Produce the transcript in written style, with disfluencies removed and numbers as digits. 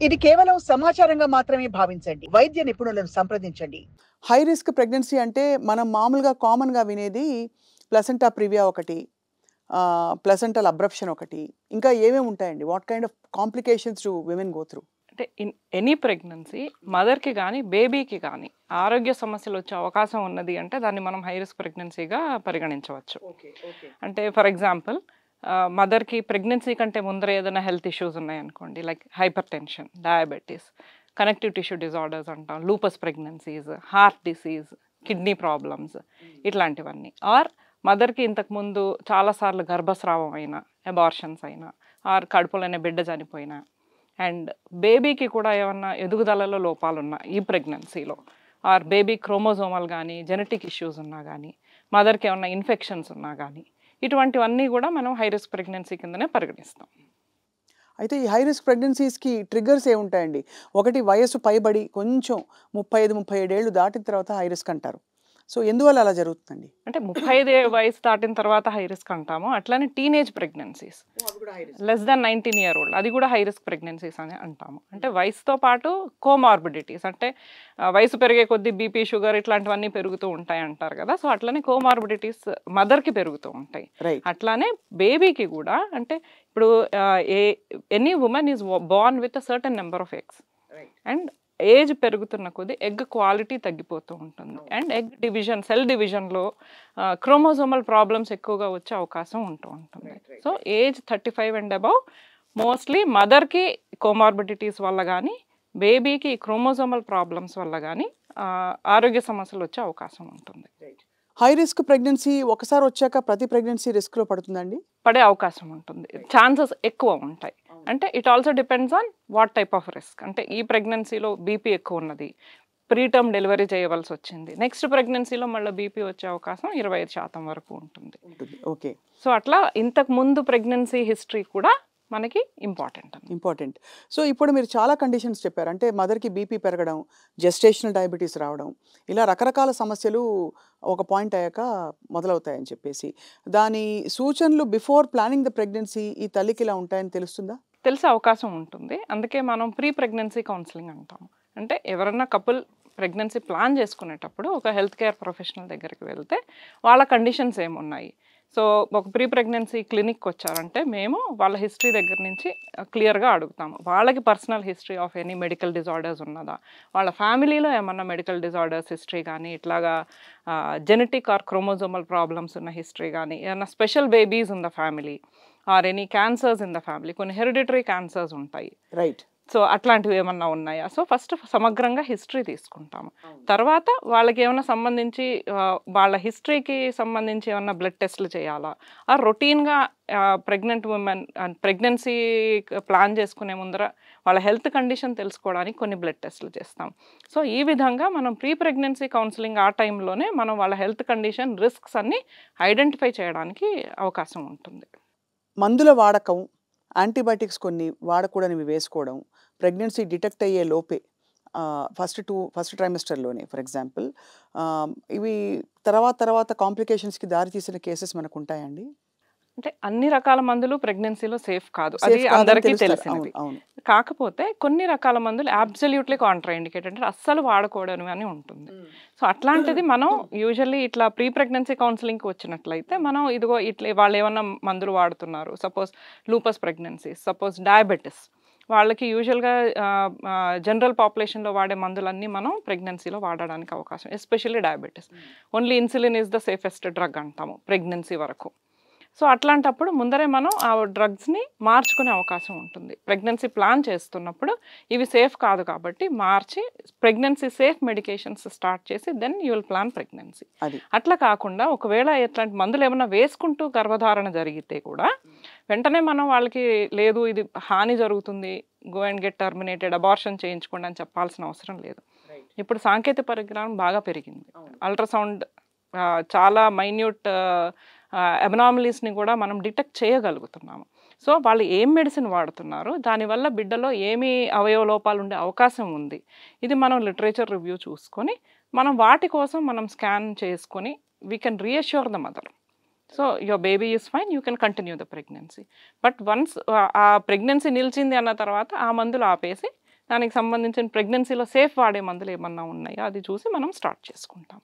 ఇది కేవలం సమాచారంగా మాత్రమే భావించండి. వైద్య నిపుణులను సంప్రదించండి. హై రిస్క్ ప్రెగ్నెన్సీ అంటే మనం మామూలుగా కామన్‌గా వినేది ప్లసెంటా ప్రివియా ఒకటి, ప్లసెంటల్ అబ్రప్షన్ ఒకటి. ఇంకా ఏమేమి ఉంటాయండి? What kind of complications do women go through? అంటే ఇన్ ఎనీ ప్రెగ్నెన్సీ మదర్‌కి గానీ, బేబీకి గానీ ఆరోగ్య సమస్యలొచ్చే అవకాశం ఉన్నది అంటే దాన్ని మనం హై రిస్క్ ప్రెగ్నెన్సీగా పరిగణించవచ్చు. అంటే ఫర్ ఎగ్జాంపుల్ మదర్‌కి ప్రెగ్నెన్సీ కంటే ముందర ఏదైనా హెల్త్ ఇష్యూస్ ఉన్నాయనుకోండి, like hypertension, diabetes, connective tissue disorders అంటాం, lupus pregnancies, heart disease, kidney problems ఇట్లాంటివన్నీ. ఆర్ మదర్‌కి ఇంతకుముందు చాలాసార్లు గర్భస్రావం అయినా, అబార్షన్స్ అయినా, ఆర్ కడుపులోనే బిడ్డ చనిపోయినా, అండ్ బేబీకి కూడా ఏమన్నా ఎదుగుదలలో లోపాలున్నా ఈ ప్రెగ్నెన్సీలో, ఆర్ బేబీ క్రోమోజోమల్ కానీ జెనెటిక్ ఇష్యూస్ ఉన్నా కానీ, మదర్కి ఏమన్నా ఇన్ఫెక్షన్స్ ఉన్నా కానీ, ఇటువంటివన్నీ కూడా మనం హై రిస్క్ ప్రెగ్నెన్సీ కిందనే పరిగణిస్తాం. అయితే ఈ హై రిస్క్ ప్రెగ్నెన్సీస్‌కి ట్రిగ్గర్స్ ఏముంటాయండి? ఒకటి వయస్సు పైబడి కొంచెం 35, 37 ఏళ్ళు దాటిన తర్వాత హై రిస్క్ అంటారు. సో, ఎందువల్ల అలా జరుగుతుందండి? అంటే 35 వయసు దాటిన తర్వాత హై రిస్క్ అంటాము. అట్లానే teenage pregnancies less than 19 year old, అది కూడా హై రిస్క్ ప్రెగ్నెన్సీస్ అని అంటాము. అంటే వయసుతో పాటు కోమార్బిడిటీస్, అంటే వయసు పెరిగే కొద్దీ బీపీ, షుగర్ ఇట్లాంటివన్నీ పెరుగుతూ ఉంటాయి అంటారు కదా. సో అట్లనే కోమార్బిడిటీస్ మదర్కి పెరుగుతూ ఉంటాయి. రైట్. అట్లానే బేబీకి కూడా, అంటే ఇప్పుడు any women is Born with a certain number of eggs, and age పెరుగుతున్న కొద్దీ ఎగ్ క్వాలిటీ తగ్గిపోతూ ఉంటుంది. అండ్ ఎగ్ డివిజన్, సెల్ డివిజన్లో క్రోమోజోమల్ ప్రాబ్లమ్స్ ఎక్కువగా వచ్చే అవకాశం ఉంటూ ఉంటుంది. So age 35 and above mostly మదర్కి కోమార్బిడిటీస్ వల్ల కానీ, బేబీకి క్రోమోజోమల్ ప్రాబ్లమ్స్ వల్ల కానీ ఆరోగ్య సమస్యలు వచ్చే అవకాశం ఉంటుంది. హై రిస్క్ ప్రెగ్నెన్సీ ఒకసారి వచ్చాక ప్రతి ప్రెగ్నెన్సీ రిస్క్‌లో పడుతుందండి? పడే అవకాశం ఉంటుంది, ఛాన్సెస్ ఎక్కువ ఉంటాయి. అంటే it also depends on what type of risk. అంటే ఈ ప్రెగ్నెన్సీలో బీపీ ఎక్కువ ఉన్నది, ప్రీటర్మ్ డెలివరీ చేయవలసి వచ్చింది, నెక్స్ట్ ప్రెగ్నెన్సీలో మళ్ళీ బీపీ వచ్చే అవకాశం 25% వరకు ఉంటుంది. ఓకే. సో అట్లా ఇంతకు ముందు ప్రెగ్నెన్సీ హిస్టరీ కూడా మనకి ఇంపార్టెంట్. సో ఇప్పుడు మీరు చాలా కండిషన్స్ చెప్పారు. అంటే మదర్‌కి బీపీ పెరగడం, జెస్టేషనల్ డయాబెటీస్ రావడం, ఇలా రకరకాల సమస్యలు ఒక పాయింట్ అయ్యాక మొదలవుతాయని చెప్పేసి. దాని సూచనలు బిఫోర్ ప్లానింగ్ ద ప్రెగ్నెన్సీ ఈ తల్లికి ఇలా ఉంటాయని తెలుస్తుందా? తెలిసే అవకాశం ఉంటుంది. అందుకే మనం ప్రీ ప్రెగ్నెన్సీ కౌన్సిలింగ్ అంటాం. అంటే ఎవరన్నా కపుల్ ప్రెగ్నెన్సీ ప్లాన్ చేసుకునేటప్పుడు ఒక హెల్త్ కేర్ ప్రొఫెషనల్ దగ్గరికి వెళ్తే వాళ్ళ కండిషన్స్ ఏమున్నాయి, సో ఒక ప్రీ ప్రెగ్నెన్సీ క్లినిక్కి వచ్చారంటే మేము వాళ్ళ హిస్టరీ దగ్గర నుంచి క్లియర్గా అడుగుతాము. వాళ్ళకి personal history of any medical disorders ఉన్నదా, వాళ్ళ ఫ్యామిలీలో ఏమన్నా మెడికల్ డిజార్డర్స్ హిస్టరీ కానీ, ఇట్లాగా జెనెటిక్ ఆర్ క్రోమోజోమల్ ప్రాబ్లమ్స్ ఉన్న హిస్టరీ కానీ, ఏమన్నా special babies in the family or any cancers in the family, కొన్ని హెరిడిటరీ క్యాన్సర్స్ ఉంటాయి. రైట్. సో అట్లాంటివి ఏమన్నా ఉన్నాయా, సో ఫస్ట్ సమగ్రంగా హిస్టరీ తీసుకుంటాము. తర్వాత వాళ్ళకి ఏమైనా సంబంధించి వాళ్ళ హిస్టరీకి సంబంధించి ఏమన్నా బ్లడ్ టెస్ట్లు చేయాలా, ఆ రొటీన్గా ప్రెగ్నెంట్ ఉమెన్ ప్రెగ్నెన్సీ ప్లాన్ చేసుకునే ముందర వాళ్ళ హెల్త్ కండిషన్ తెలుసుకోవడానికి కొన్ని బ్లడ్ టెస్ట్లు చేస్తాం. సో ఈ విధంగా మనం ప్రీ ప్రెగ్నెన్సీ కౌన్సిలింగ్ ఆ టైంలోనే మనం వాళ్ళ హెల్త్ కండిషన్, రిస్క్స్ అన్ని ఐడెంటిఫై చేయడానికి అవకాశం ఉంటుంది. మందుల వాడకం, యాంటీబయాటిక్స్ కొన్ని వాడకూడనివి వేసుకోవడం, ప్రెగ్నెన్సీ డిటెక్ట్ అయ్యే లోపే ఫస్ట్ ట్రైమెస్టర్‌లోనే ఫర్ ఎగ్జాంపుల్, ఇవి తర్వాత కాంప్లికేషన్స్‌కి దారి తీసిన కేసెస్ మనకుంటాయండి? అంటే అన్ని రకాల మందులు ప్రెగ్నెన్సీలో సేఫ్ కాదు, సేఫ్ అది కాదని అందరికీ తెలుస్తారు. తెలిసినది. అవును. కాకపోతే కొన్ని రకాల మందులు అబ్సల్యూట్లీ కాంట్రా ఇండికేటెడ్, అంటే అస్సలు వాడకూడదు అని ఉంటుంది. సో అట్లాంటిది మనం యూజువల్లీ ఇట్లా ప్రీ ప్రెగ్నెన్సీ కౌన్సిలింగ్కి వచ్చినట్లయితే మనం ఇదిగో ఇట్లా వాళ్ళు ఏమన్నా మందులు వాడుతున్నారు, suppose lupus pregnancy, suppose diabetes, వాళ్ళకి యూజువల్గా జనరల్ పాపులేషన్లో వాడే మందులన్నీ మనం ప్రెగ్నెన్సీలో వాడడానికి అవకాశం, especially diabetes. Only insulin is the safest drug అంటాము ప్రెగ్నెన్సీ వరకు. సో అట్లాంటప్పుడు ముందరే మనం ఆ డ్రగ్స్ని మార్చుకునే అవకాశం ఉంటుంది. ప్రెగ్నెన్సీ ప్లాన్ చేస్తున్నప్పుడు ఇవి సేఫ్ కాదు కాబట్టి మార్చి ప్రెగ్నెన్సీ సేఫ్ మెడికేషన్స్ స్టార్ట్ చేసి then you will plan pregnancy. అట్లా కాకుండా ఒకవేళ ఇట్లాంటి మందులు ఏమైనా వేసుకుంటూ గర్భధారణ జరిగితే కూడా వెంటనే మనం వాళ్ళకి లేదు ఇది హాని జరుగుతుంది, go and get terminated, abortion చేయించుకోండి అని చెప్పాల్సిన అవసరం లేదు. ఇప్పుడు సాంకేతిక పరిజ్ఞానం బాగా పెరిగింది. అల్ట్రాసౌండ్ చాలా మైన్యూట్ అబ్నార్మలీస్ని కూడా మనం డిటెక్ట్ చేయగలుగుతున్నాము. సో వాళ్ళు ఏం మెడిసిన్ వాడుతున్నారు, దానివల్ల బిడ్డలో ఏమి అవయవ లోపాలు ఉండే అవకాశం ఉంది, ఇది మనం లిటరేచర్ రివ్యూ చూసుకొని మనం వాటి కోసం మనం స్కాన్ చేసుకొని we can reassure the mother. So your baby is fine, you can continue the pregnancy. But once ఆ ప్రెగ్నెన్సీ నిలిచింది అన్న తర్వాత ఆ మందులు ఆపేసి దానికి సంబంధించిన ప్రెగ్నెన్సీలో సేఫ్ వాడే మందులు ఏమన్నా ఉన్నాయో అది చూసి మనం స్టార్ట్ చేసుకుంటాం.